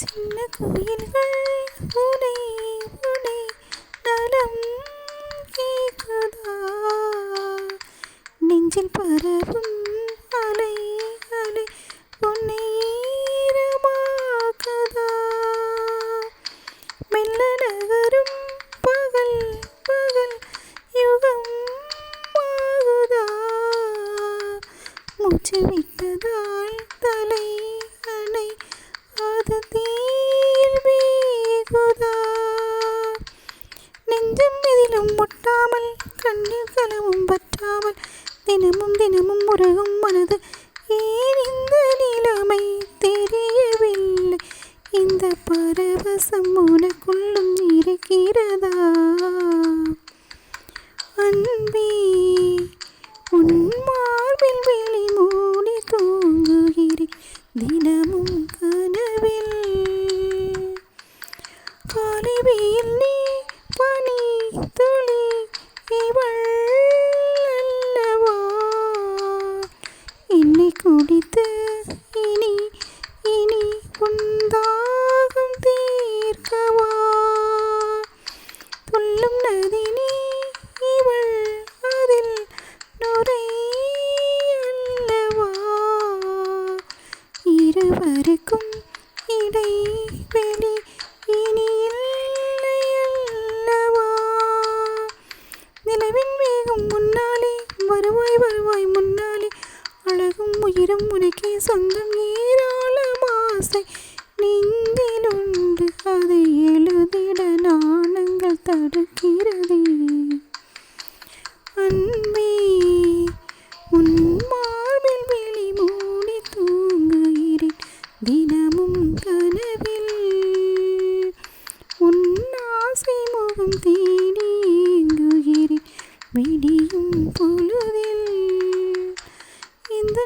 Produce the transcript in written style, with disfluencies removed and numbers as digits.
சின்ன கோயில்கள் உனை உனை நலம் கேட்குதா நெஞ்சில் பரவும் அலை அலை உன்னை ஈரமாக்குதா மெல்ல நகரும் பகல் பகல் யுகம் ஆகுதா மூச்சு விட்டதால் தலை அணை அது தீர் வீகுதா நெஞ்சம் எதிலும் ஒட்டாமல் கண்ணில் களவும் பற்றாமல் தினமும் தினமும் உருகும் மனது ஏன் இந்த நிலைமை தெரியவில்லை இந்த பரவசம் உனக்குள்ளும் இருக்கிறதா அன்பே உன் மார்பில் விழி மூடி தூங்குகிறேன் தினமும் கனவில் காலை வெயில் நீ பனி துளி இவள் அல்லவா என்னை குடித்து இனி இனி உந்தாகம் தீர்க்கவா துள்ளும் நதி நீ இவள் அதில் நுரை அல்லவா இருவருக்கும் இடைவெளி இனி இல்லை அல்லவா நிலவின் வேகம் முன்னாலே வருவாய் வருவாய் முன்னாலே அழகும் உயிரும் உனக்கே சொந்தம் ஏராளம் ஆசை நெஞ்சிலுண்டு அதை எழுதிட நாணங்கள் தடுக்கிறதே அன்பே உன் மார்பில் விழி மூடி தூங்குகிறேன் தினமும் கனவில் உன் ஆசை முகம் தேடி ஏங்குகிறேன் விடியும் பொழுதில் இந்த